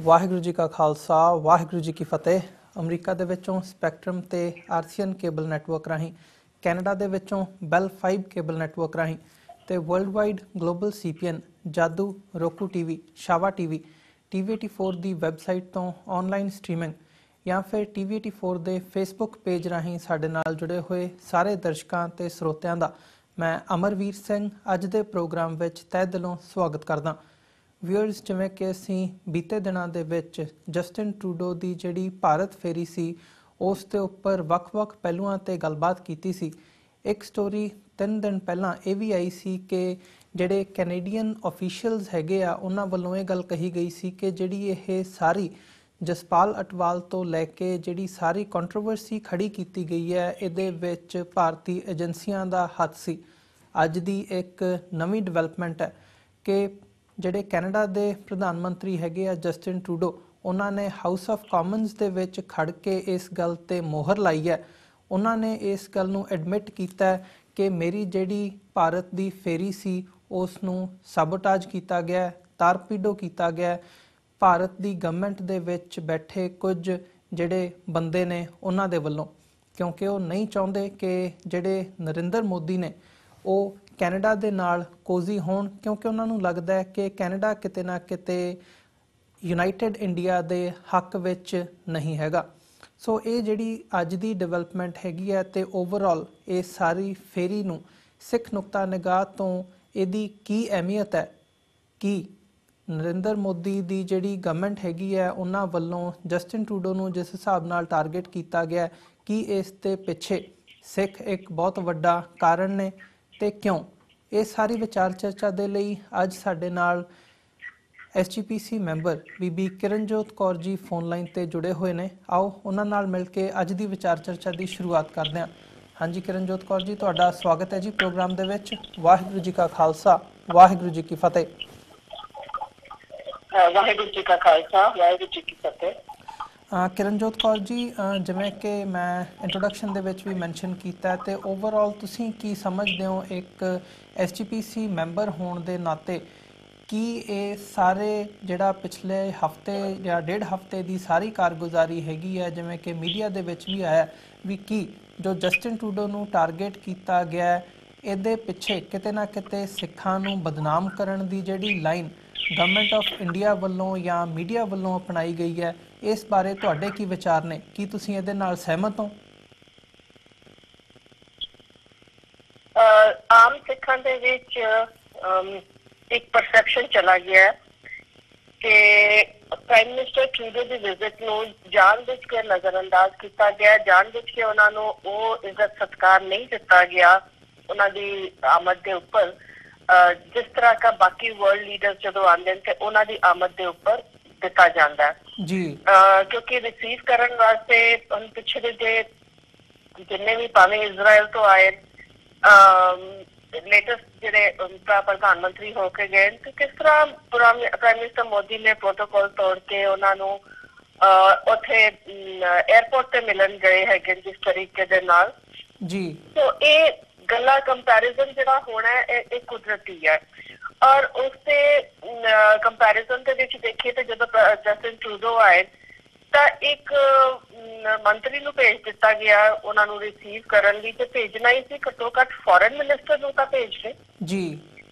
ਵਾਹਿਗੁਰੂ ਜੀ ਕਾ ਖਾਲਸਾ ਵਾਹਿਗੁਰੂ ਜੀ ਕੀ ਫਤਿਹ। ਅਮਰੀਕਾ ਦੇ ਵਿੱਚੋਂ ਸਪੈਕਟਰਮ ਤੇ ਆਰਸੀਐਨ ਕੇਬਲ ਨੈਟਵਰਕ ਰਾਹੀਂ, ਕੈਨੇਡਾ ਦੇ ਵਿੱਚੋਂ ਬੈਲ 5 ਕੇਬਲ ਨੈਟਵਰਕ ਰਾਹੀਂ ਤੇ ਵਰਲਡ ਵਾਈਡ ਗਲੋਬਲ ਸੀਪੀਐਨ, ਜਾਦੂ, ਰੋਕੂ ਟੀਵੀ, ਸ਼ਾਵਾ ਟੀਵੀ, ਟੀਵੀ 84 ਦੀ ਵੈਬਸਾਈਟ ਤੋਂ ਆਨਲਾਈਨ ਸਟ੍ਰੀਮਿੰਗ ਜਾਂ ਫਿਰ ਟੀਵੀ 84 ਦੇ ਫੇਸਬੁੱਕ ਪੇਜ ਰਾਹੀਂ ਸਾਡੇ ਨਾਲ ਜੁੜੇ ਹੋਏ ਸਾਰੇ ਦਰਸ਼ਕਾਂ ਤੇ ਸਰੋਤਿਆਂ ਦਾ ਮੈਂ ਅਮਰਵੀਰ ਸਿੰਘ ਅੱਜ ਦੇ ਪ੍ਰੋਗਰਾਮ ਵਿੱਚ ਤਹਿ ਦਿਲੋਂ ਸਵਾਗਤ ਕਰਦਾ। ਵਿਊਅਰਸ, ਜਿਵੇਂ ਕਿ ਅਸੀਂ ਬੀਤੇ ਦਿਨਾਂ ਦੇ ਵਿੱਚ ਜਸਟਿਨ ਟਰੂਡੋ ਦੀ ਜਿਹੜੀ ਭਾਰਤ ਫੇਰੀ ਸੀ ਉਸ ਦੇ ਉੱਪਰ ਵੱਖ-ਵੱਖ ਪਹਿਲੂਆਂ 'ਤੇ ਗੱਲਬਾਤ ਕੀਤੀ ਸੀ। ਇੱਕ ਸਟੋਰੀ 3 ਦਿਨ ਪਹਿਲਾਂ ਇਹ ਵੀ ਆਈ ਸੀ ਕਿ ਜਿਹੜੇ ਕੈਨੇਡੀਅਨ ਆਫੀਸ਼ੀਅਲਸ ਹੈਗੇ ਆ ਉਹਨਾਂ ਵੱਲੋਂ ਇਹ ਗੱਲ ਕਹੀ ਗਈ ਸੀ ਕਿ ਜਿਹੜੀ ਇਹ ਸਾਰੀ ਜਸਪਾਲ ਅਟਵਾਲ ਤੋਂ ਲੈ ਕੇ ਜਿਹੜੀ ਸਾਰੀ ਕੰਟਰੋਵਰਸੀ ਖੜੀ ਕੀਤੀ ਗਈ ਹੈ ਇਹਦੇ ਵਿੱਚ ਭਾਰਤੀ ਏਜੰਸੀਆਂ ਦਾ ਹੱਥ ਸੀ। ਅੱਜ ਦੀ ਇੱਕ ਨਵੀਂ ਡਿਵੈਲਪਮੈਂਟ ਹੈ ਕਿ ਜਿਹੜੇ ਕੈਨੇਡਾ ਦੇ ਪ੍ਰਧਾਨ ਮੰਤਰੀ ਹੈਗੇ ਆ ਜਸਟਿਨ ਟਰੂਡੋ, ਉਹਨਾਂ ਨੇ ਹਾਊਸ ਆਫ ਕਾਮਨਸ ਦੇ ਵਿੱਚ ਖੜ ਕੇ ਇਸ ਗੱਲ ਤੇ ਮੋਹਰ ਲਾਈ ਹੈ। ਉਹਨਾਂ ਨੇ ਇਸ ਗੱਲ ਨੂੰ ਐਡਮਿਟ ਕੀਤਾ ਕਿ ਮੇਰੀ ਜਿਹੜੀ ਭਾਰਤ ਦੀ ਫੇਰੀ ਸੀ ਉਸ ਨੂੰ ਸਾਬੋਟਾਜ ਕੀਤਾ ਗਿਆ, ਤਾਰਪੀਡੋ ਕੀਤਾ ਗਿਆ। ਭਾਰਤ ਦੀ ਗਵਰਨਮੈਂਟ ਦੇ ਵਿੱਚ ਬੈਠੇ ਕੁਝ ਜਿਹੜੇ ਬੰਦੇ ਨੇ ਉਹਨਾਂ ਦੇ ਵੱਲੋਂ, ਕਿਉਂਕਿ ਉਹ ਨਹੀਂ ਚਾਹੁੰਦੇ ਕਿ ਜਿਹੜੇ ਨਰਿੰਦਰ ਮੋਦੀ ਨੇ ਉਹ ਕੈਨੇਡਾ ਦੇ ਨਾਲ ਕੋਜ਼ੀ ਹੋਣ, ਕਿਉਂਕਿ ਉਹਨਾਂ ਨੂੰ ਲੱਗਦਾ ਹੈ ਕਿ ਕੈਨੇਡਾ ਕਿਤੇ ਨਾ ਕਿਤੇ ਯੂਨਾਈਟਿਡ ਇੰਡੀਆ ਦੇ ਹੱਕ ਵਿੱਚ ਨਹੀਂ ਹੈਗਾ। ਸੋ ਇਹ ਜਿਹੜੀ ਅੱਜ ਦੀ ਡਿਵੈਲਪਮੈਂਟ ਹੈਗੀ ਹੈ ਤੇ ਓਵਰਆਲ ਇਹ ਸਾਰੀ ਫੇਰੀ ਨੂੰ ਸਿੱਖ ਨੁਕਤਾ ਨਿਗਾਹ ਤੋਂ ਇਹਦੀ ਕੀ ਅਹਿਮੀਅਤ ਹੈ ਕਿ ਨਰਿੰਦਰ ਮੋਦੀ ਦੀ ਜਿਹੜੀ ਗਵਰਨਮੈਂਟ ਹੈਗੀ ਹੈ ਉਹਨਾਂ ਵੱਲੋਂ ਜਸਟਿਨ ਟਰੂਡੋ ਨੂੰ ਜਿਸ ਹਿਸਾਬ ਨਾਲ ਟਾਰਗੇਟ ਕੀਤਾ ਗਿਆ, ਕੀ ਇਸ ਦੇ ਪਿੱਛੇ ਸਿੱਖ ਇੱਕ ਬਹੁਤ ਵੱਡਾ ਕਾਰਨ ਨੇ ਤੇ ਕਿਉਂ? ਇਹ ਸਾਰੀ ਵਿਚਾਰ ਚਰਚਾ ਦੇ ਲਈ ਅੱਜ ਸਾਡੇ ਨਾਲ SGPC ਮੈਂਬਰ ਬੀਬੀ ਕਿਰਨਜੋਤ ਕੌਰ ਜੀ ਫੋਨ ਲਾਈਨ ਤੇ ਜੁੜੇ ਹੋਏ ਨੇ। ਆਓ ਉਹਨਾਂ ਨਾਲ ਮਿਲ ਕੇ ਅੱਜ ਦੀ ਵਿਚਾਰ ਚਰਚਾ ਦੀ ਸ਼ੁਰੂਆਤ ਕਰਦੇ ਹਾਂ। ਹਾਂਜੀ ਕਿਰਨਜੋਤ ਕੌਰ ਜੀ, ਤੁਹਾਡਾ ਸਵਾਗਤ ਹੈ ਜੀ ਪ੍ਰੋਗਰਾਮ ਦੇ ਵਿੱਚ। ਵਾਹਿਗੁਰੂ ਜੀ ਕਾ ਖਾਲਸਾ ਵਾਹਿਗੁਰੂ ਜੀ ਕੀ ਫਤਿਹ। ਵਾਹਿਗੁਰੂ ਜੀ ਕਾ ਖਾਲਸਾ ਵਾਹਿਗੁਰੂ ਜੀ ਕੀ ਫਤਿਹ। ਕਿਰਨਜੋਤ ਕੌਰ ਜੀ, ਜਿਵੇਂ ਕਿ ਮੈਂ ਇੰਟਰੋਡਕਸ਼ਨ ਦੇ ਵਿੱਚ ਵੀ ਮੈਂਸ਼ਨ ਕੀਤਾ ਤੇ ਓਵਰਆਲ ਤੁਸੀਂ ਕੀ ਸਮਝਦੇ ਹੋ ਇੱਕ SGPC ਮੈਂਬਰ ਹੋਣ ਦੇ ਨਾਤੇ, ਕੀ ਇਹ ਸਾਰੇ ਜਿਹੜਾ ਪਿਛਲੇ ਹਫ਼ਤੇ ਜਾਂ 1.5 ਹਫ਼ਤੇ ਦੀ ਸਾਰੀ ਕਾਰਗੁਜ਼ਾਰੀ ਹੈਗੀ ਹੈ, ਜਿਵੇਂ ਕਿ ਮੀਡੀਆ ਦੇ ਵਿੱਚ ਵੀ ਆਇਆ ਵੀ ਕੀ ਜੋ ਜਸਟਿਨ ਟਰੂਡੋ ਨੂੰ ਟਾਰਗੇਟ ਕੀਤਾ ਗਿਆ ਇਹਦੇ ਪਿੱਛੇ ਕਿਤੇ ਨਾ ਕਿਤੇ ਸਿੱਖਾਂ ਨੂੰ ਬਦਨਾਮ ਕਰਨ ਦੀ ਜਿਹੜੀ ਲਾਈਨ ਗਵਰਨਮੈਂਟ ਆਫ ਇੰਡੀਆ ਵੱਲੋਂ ਜਾਂ ਮੀਡੀਆ ਵੱਲੋਂ ਅਪਣਾਈ ਗਈ ਹੈ, ਇਸ ਬਾਰੇ ਤੁਹਾਡੇ ਕੀ ਵਿਚਾਰ ਨੇ? ਕੀ ਤੁਸੀਂ ਇਹਦੇ ਨਾਲ ਸਹਿਮਤ ਹੋ? ਆਮ ਸਿੱਖਾਂ ਦੇ ਵਿੱਚ ਇੱਕ ਪਰਸੈਪਸ਼ਨ ਚਲਾ ਗਿਆ ਕਿ ਪ੍ਰਾਈਮ ਮਿਨਿਸਟਰ ਟਰੂਡੋ ਦੀ ਵਿਜ਼ਿਟ ਨੂੰ ਜਾਣਬੁੱਝ ਕੇ ਨਜ਼ਰਅੰਦਾਜ਼ ਕੀਤਾ ਗਿਆ, ਜਾਣਬੁੱਝ ਕੇ ਉਹਨਾਂ ਨੂੰ ਉਹ ਇੱਜ਼ਤ ਸਤਿਕਾਰ ਨਹੀਂ ਦਿੱਤਾ ਗਿਆ ਉਹਨਾਂ ਦੀ ਆਮਦ ਦੇ ਉੱਪਰ, ਜਿਸ ਤਰ੍ਹਾਂ ਦਾ ਬਾਕੀ ਵਰਲਡ ਲੀਡਰ ਜਦੋਂ ਆਉਂਦੇ ਨੇ ਤੇ ਉਹਨਾਂ ਦੀ ਆਮਦ ਦੇ ਉੱਪਰ ਦਿੱਤਾ ਜਾਂਦਾ ਜੀ। ਕਿਉਂਕਿ ਰਿਸੀਵ ਕਰਨ ਵਾਸਤੇ ਹੁਣ ਪਿਛਲੇ ਦੇ ਜਿੰਨੇ ਵੀ ਭਾਵੇਂ ਇਜ਼ਰਾਈਲ ਤੋਂ ਆਏ ਲੇਟੈਸਟ ਜਿਹੜੇ ਪ੍ਰਧਾਨ ਮੰਤਰੀ ਹੋ ਕੇ ਗਏ ਤੇ ਕਿਸ ਤਰ੍ਹਾਂ ਪ੍ਰਾਈਮ ਮਿਨਿਸਟਰ ਮੋਦੀ ਨੇ ਪ੍ਰੋਟੋਕਾਲ ਤੋੜ ਕੇ ਉਹਨਾਂ ਨੂੰ ਉੱਥੇ ਏਅਰਪੋਰਟ ਤੇ ਮਿਲਣ ਗਏ ਹੈਗੇ ਜਿਸ ਤਰੀਕੇ ਦੇ ਨਾਲ ਜੀ। ਸੋ ਇਹ ਗੱਲਾਂ ਕੰਪੈਰੀਜ਼ਨ ਜਿਹੜਾ ਹੋਣਾ ਇਹ ਕੁਦਰਤੀ ਹੈ। ਔਰ ਉਸਦੇ ਕੰਪੈਰੀਜ਼ਨ ਦੇ ਵਿੱਚ ਦੇਖੀਏ ਤਾਂ ਜਦੋਂ ਜਸਟਿਨ ਟਰੂਡੋ ਆਏ ਤਾਂ ਇੱਕ ਮੰਤਰੀ ਨੂੰ ਭੇਜ ਦਿੱਤਾ ਗਿਆ ਉਹਨਾਂ ਨੂੰ ਰਿਸੀਵ ਕਰਨ ਲਈ, ਤੇ ਭੇਜਣਾ ਹੀ ਸੀ ਘੱਟੋ ਘੱਟ ਫੋਰਨ ਮਿਨਿਸਟਰ ਨੂੰ ਤਾਂ ਭੇਜ ਕੇ ਜੀ,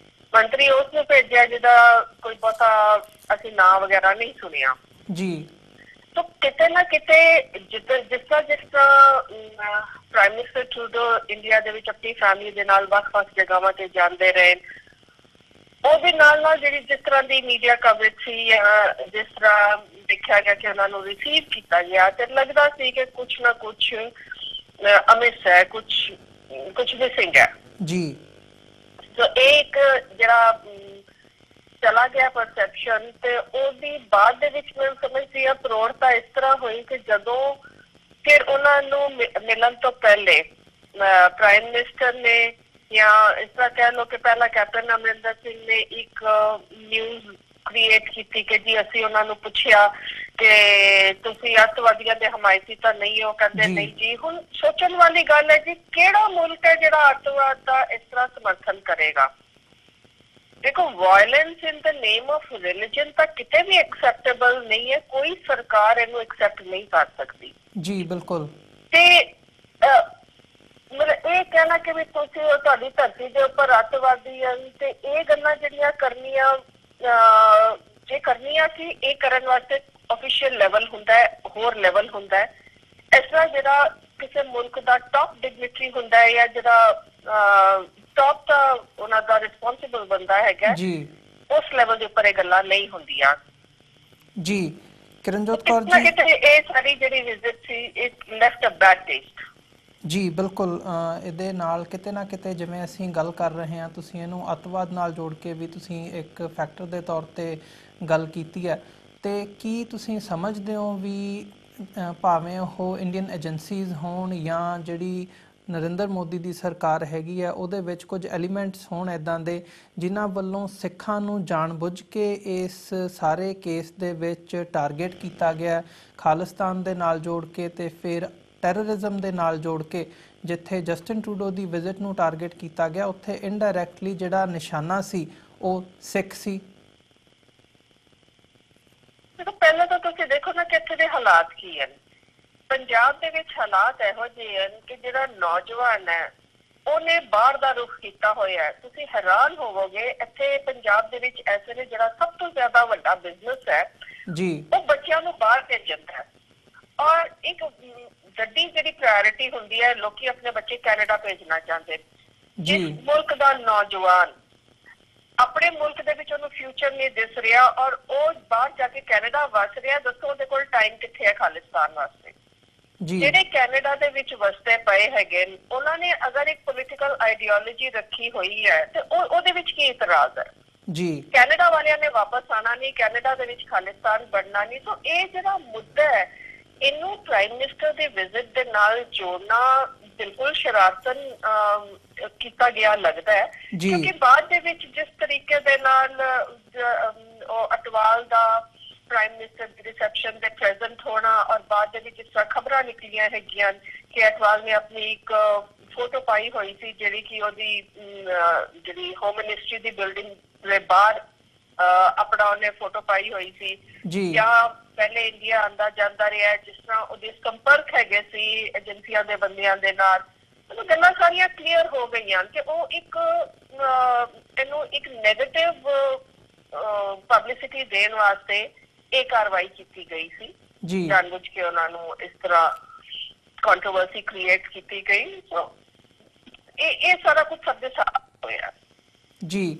ਮੰਤਰੀ ਉਸ ਨੂੰ ਭੇਜਿਆ ਜਿਹਦਾ ਕੋਈ ਬਹੁਤਾ ਅਸੀਂ ਨਾਂ ਵਗੈਰਾ ਨਹੀਂ ਸੁਣਿਆ ਜੀ। ਤੋ ਕਿਤੇ ਨਾ ਕਿਤੇ ਜਿਸ ਤਰ੍ਹਾਂ ਪ੍ਰਾਈਮ ਮਿਨਿਸਟਰ ਟਰੂਡੋ ਇੰਡੀਆ ਦੇ ਵਿੱਚ ਆਪਣੀ ਫੈਮਿਲੀ ਦੇ ਨਾਲ ਵੱਖ-ਵੱਖ ਜਗ੍ਹਾਵਾਂ ਤੇ ਜਾਂਦੇ ਰਹੇ, ਉਹਦੇ ਨਾਲ ਜਿਹੜੀ ਜਿਸ ਤਰ੍ਹਾਂ ਦੀ ਮੀਡੀਆ ਕਵਰੇਜ ਸੀ ਜਾਂ ਜਿਸ ਤਰ੍ਹਾਂ ਦੇਖਿਆ ਗਿਆ ਕਿ ਉਹਨਾਂ ਨੂੰ ਰਿਸੀਵ ਕੀਤਾ ਗਿਆ ਤੇ ਲੱਗਦਾ ਸੀ ਕਿ ਕੁਛ ਨਾ ਕੁਛ ਅਮਿਸ ਹੈ, ਕੁਛ ਮਿਸਿੰਗ ਹੈ ਜੀ। ਸੋ ਇਹ ਇੱਕ ਜਿਹੜਾ ਚਲਾ ਗਿਆ ਪਰਸੈਪਸ਼ਨ, ਤੇ ਉਹਦੀ ਬਾਅਦ ਦੇ ਵਿੱਚ ਮੈਂ ਸਮਝਦੀ ਹਾਂ ਪ੍ਰੋੜਤਾ ਇਸ ਤਰ੍ਹਾਂ ਹੋਈ ਕਿ ਜਦੋਂ ਫਿਰ ਉਹਨਾਂ ਨੂੰ ਮਿਲਣ ਤੋਂ ਪਹਿਲੇ ਪ੍ਰਾਈਮ ਮਿਨਿਸਟਰ ਨੇ ਜਾਂ ਇਸ ਤਰ੍ਹਾਂ ਕਹਿ ਲਓ ਕਿ ਪਹਿਲਾਂ ਕੈਪਟਨ ਅਮਰਿੰਦਰ ਸਿੰਘ ਨੇ ਇੱਕ ਨਿਊਜ਼ ਕ੍ਰੀਏਟ ਕੀਤੀ ਕਿ ਜੀ ਅਸੀਂ ਉਹਨਾਂ ਨੂੰ ਪੁੱਛਿਆ ਕਿ ਤੁਸੀਂ ਅੱਤਵਾਦੀਆਂ ਦੇ ਹਮਾਇਤੀ ਤਾਂ ਨਹੀਂ ਹੋ? ਕਹਿੰਦੇ ਨਹੀਂ ਜੀ। ਹੁਣ ਸੋਚਣ ਵਾਲੀ ਗੱਲ ਹੈ ਜੀ, ਕਿਹੜਾ ਮੁਲਕ ਹੈ ਜਿਹੜਾ ਅੱਤਵਾਦ ਦਾ ਇਸ ਤਰ੍ਹਾਂ ਸਮਰਥਨ ਕਰੇਗਾ? देखो violence in the name of religion ਤਾਂ ਕਿਤੇ ਵੀ ਐਕਸੈਪਟੇਬਲ ਨਹੀਂ ਹੈ, ਕੋਈ ਸਰਕਾਰ ਇਹਨੂੰ ਐਕਸੈਪਟ ਨਹੀਂ ਕਰ ਸਕਦੀ ਜੀ ਬਿਲਕੁਲ। ਤੇ ਮਤਲਬ ਇਹ ਕਹਿਣਾ ਕਿ ਵੀ ਤੁਸੀਂ ਤੁਹਾਡੀ ਧਰਤੀ ਦੇ ਉੱਪਰ ਅੱਤਵਾਦੀ ਹਨ ਤੇ ਇਹ ਗੱਲਾਂ ਜਿਹੜੀਆਂ ਕਰਨੀਆਂ ਜੇ ਕਰਨੀਆਂ ਸੀ, ਇਹ ਕਰਨ ਵਾਸਤੇ ਆਫੀਸ਼ੀਅਲ ਲੈਵਲ ਹੁੰਦਾ ਹੈ, ਹੋਰ ਲੈਵਲ ਹੁੰਦਾ ਹੈ। ਇਸ ਤਰ੍ਹਾਂ ਜਿਹੜਾ ਕਿਸੇ ਮੁਲਕ ਦਾ ਟੌਪ ਡਿਗਨਿਟਰੀ ਹੁੰਦਾ ਹੈ ਜਾਂ ਜਿਹੜਾ ਟੌਪ ਦਾ ਉਹਨਾਂ ਦਾ ਰਿਸਪੌਂਸਿਬਲ ਬੰਦਾ ਹੈਗਾ ਜੀ, ਉਸ ਲੈਵਲ ਦੇ ਉੱਪਰ ਇਹ ਗੱਲਾਂ ਨਹੀਂ ਹੁੰਦੀਆਂ ਜੀ। ਕਿਰਨਜੋਤ ਕੌਰ ਜੀ, ਇਹ ਸਾਰੀ ਜਿਹੜੀ ਵਿਜ਼ਿਟ ਸੀ it left a bad taste. ਜੀ ਬਿਲਕੁਲ। ਇਹਦੇ ਨਾਲ ਕਿਤੇ ਨਾ ਕਿਤੇ ਜਿਵੇਂ ਅਸੀਂ ਗੱਲ ਕਰ ਰਹੇ ਹਾਂ, ਤੁਸੀਂ ਇਹਨੂੰ ਅੱਤਵਾਦ ਨਾਲ ਜੋੜ ਕੇ ਵੀ ਤੁਸੀਂ ਇੱਕ ਫੈਕਟਰ ਦੇ ਤੌਰ ਤੇ ਗੱਲ ਕੀਤੀ ਹੈ। ਤੇ ਕੀ ਤੁਸੀਂ ਸਮਝਦੇ ਹੋ ਵੀ ਭਾਵੇਂ ਉਹ ਇੰਡੀਅਨ ਏਜੰਸੀਜ਼ ਹੋਣ ਜਾਂ ਜਿਹੜੀ ਨਰਿੰਦਰ ਮੋਦੀ ਦੀ ਸਰਕਾਰ ਹੈਗੀ ਹੈ, ਉਹਦੇ ਵਿੱਚ ਕੁਝ ਐਲੀਮੈਂਟਸ ਹੋਣ ਇੱਦਾਂ ਦੇ ਜਿਨ੍ਹਾਂ ਵੱਲੋਂ ਸਿੱਖਾਂ ਨੂੰ ਜਾਣਬੁੱਝ ਕੇ ਇਸ ਸਾਰੇ ਕੇਸ ਦੇ ਵਿੱਚ ਟਾਰਗੇਟ ਕੀਤਾ ਗਿਆ, ਖਾਲਿਸਤਾਨ ਦੇ ਨਾਲ ਜੋੜ ਕੇ ਤੇ ਫਿਰ ਟੈਰਰਿਜ਼ਮ ਦੇ ਨਾਲ ਜੋੜ ਕੇ, ਜਿੱਥੇ ਜਸਟਿਨ ਟਰੂਡੋ ਦੀ ਵਿਜ਼ਿਟ ਨੂੰ ਟਾਰਗੇਟ ਕੀਤਾ ਗਿਆ, ਉੱਥੇ ਇਨਡਾਇਰੈਕਟਲੀ ਜਿਹੜਾ ਨਿਸ਼ਾਨਾ ਸੀ ਉਹ ਸਿੱਖ ਸੀ? ਪਹਿਲਾਂ ਤਾਂ ਤੁਸੀਂ ਦੇਖੋ ਨਾ ਕਿ ਇੱਥੇ ਦੇ ਹਾਲਾਤ ਕੀ ਹਨ। ਪੰਜਾਬ ਦੇ ਵਿੱਚ ਹਾਲਾਤ ਇਹੋ ਜਿਹੇ ਹਨ ਕਿ ਜਿਹੜਾ ਨੌਜਵਾਨ ਹੈ ਉਹਨੇ ਬਾਹਰ ਦਾ ਰੁਖ ਕੀਤਾ ਹੋਇਆ ਹੈ। ਤੁਸੀਂ ਹੈਰਾਨ ਹੋਵੋਗੇ ਇੱਥੇ ਪੰਜਾਬ ਦੇ ਵਿੱਚ ਐਸੇ ਨੇ ਜਿਹੜਾ ਸਭ ਤੋਂ ਜ਼ਿਆਦਾ ਵੱਡਾ ਬਿਜ਼ਨਸ ਹੈ ਜੀ, ਉਹ ਬੱਚਿਆਂ ਨੂੰ ਬਾਹਰ ਭੇਜਣ ਦਾ ਹੈ। ਔਰ ਇੱਕ ਵੱਡੀ ਜਿਹੜੀ ਪ੍ਰਾਇੋਰਟੀ ਹੁੰਦੀ ਹੈ, ਲੋਕੀ ਆਪਣੇ ਬੱਚੇ ਕੈਨੇਡਾ ਭੇਜਣਾ ਚਾਹੁੰਦੇ। ਜਿਸ ਮੁਲਕ ਦਾ ਨੌਜਵਾਨ ਆਪਣੇ ਮੁਲਕ ਦੇ ਵਿੱਚ ਉਹਨੂੰ ਫਿਊਚਰ ਨਹੀਂ ਦਿਸ ਰਿਹਾ ਔਰ ਉਹ ਬਾਹਰ ਜਾ ਕੇ ਕੈਨੇਡਾ ਵਸ ਰਿਹਾ, ਦੱਸੋ ਉਹਦੇ ਕੋਲ ਟਾਈਮ ਕਿੱਥੇ ਹੈ ਖਾਲਿਸਤਾਨ ਵਾਸਤੇ? ਜਿਹੜੇ ਕੈਨੇਡਾ ਦੇ ਵਿੱਚ ਵਸਦੇ ਪਏ ਹੈਗੇ ਉਹਨਾਂ ਨੇ ਅਗਰ ਇੱਕ ਪੋਲੀਟੀਕਲ ਆਈਡੀਓਲੋਜੀ ਰੱਖੀ ਹੋਈ ਹੈ ਤੇ ਉਹਦੇ ਵਿੱਚ ਕੀ ਇਤਰਾਜ਼ ਹੈ ਜੀ? ਕੈਨੇਡਾ ਵਾਲਿਆਂ ਨੇ ਵਾਪਸ ਆਣਾ ਨਹੀਂ, ਕੈਨੇਡਾ ਦੇ ਵਿੱਚ ਖਾਲਿਸਤਾਨ ਬਣਨਾ ਨਹੀਂ। ਸੋ ਇਹ ਜਿਹੜਾ ਮੁੱਦਾ ਹੈ ਇਹਨੂੰ ਪ੍ਰਾਈਮ ਮਿਨਿਸਟਰ ਦੇ ਵਿਜ਼ਿਟ ਦੇ ਨਾਲ ਜੋੜਨਾ ਬਿਲਕੁਲ ਸ਼ਰਾਰਤਨ ਕੀਤਾ ਗਿਆ ਲੱਗਦਾ ਹੈ, ਕਿਉਂਕਿ ਬਾਅਦ ਦੇ ਵਿੱਚ ਜਿਸ ਤਰੀਕੇ ਦੇ ਨਾਲ ਅਟਵਾਲ ਦਾ ਪ੍ਰਾਈਮ ਮਿਨਿਸਟਰ ਦੀ ਰਿਸੈਪਸ਼ਨ ਦੇ ਪ੍ਰੈਜ਼ੈਂਟ ਹੋਣਾ ਔਰ ਬਾਅਦ ਦੇ ਵਿੱਚ ਜਿਸ ਤਰ੍ਹਾਂ ਖਬਰਾਂ ਨਿਕਲੀਆਂ ਹੈਗੀਆਂ ਕਿ ਅਟਵਾਲ ਨੇ ਆਪਣੀ ਇੱਕ ਫੋਟੋ ਪਾਈ ਹੋਈ ਸੀ ਜਿਹੜੀ ਕਿ ਉਹਦੀ ਜਿਹੜੀ ਹੋਮ ਮਿਨਿਸਟਰੀ ਦੀ ਬਿਲਡਿੰਗ ਦੇ ਬਾਹਰ ਆਪਣਾ ਉਹਨੇ ਫੋਟੋ ਪਾਈ ਹੋਈ ਸੀ, ਜਾਂ ਪਹਿਲੇ ਇੰਡੀਆ ਆਂਦਾ ਜਾਂਦਾ ਰਿਹਾ, ਜਿਸ ਤਰ੍ਹਾਂ ਉਹਦੇ ਸੰਪਰਕ ਹੈਗੇ ਸੀ ਏਜੰਸੀਆਂ ਦੇ ਬੰਦਿਆਂ ਦੇ ਨਾਲ, ਉਹ ਗੱਲਾਂ ਸਾਰੀਆਂ ਕਲੀਅਰ ਹੋ ਗਈਆਂ ਕਿ ਉਹ ਇੱਕ ਇਹਨੂੰ ਇੱਕ ਨੈਗੇਟਿਵ ਪਬਲਿਸਿਟੀ ਦੇਣ ਵਾਸਤੇ ਇਹ ਕਾਰਵਾਈ ਕੀਤੀ ਗਈ ਸੀ। ਜਾਣਬੁੱਝ ਕੇ ਉਹਨਾਂ ਨੂੰ ਇਸ ਤਰ੍ਹਾਂ ਕੰਟਰੋਵਰਸੀ ਕ੍ਰੀਏਟ ਕੀਤੀ ਗਈ। ਇਹ ਸਾਰਾ ਕੁਝ ਸਭ ਦੇ ਸਾਹਮਣੇ ਹੋਇਆ ਜੀ।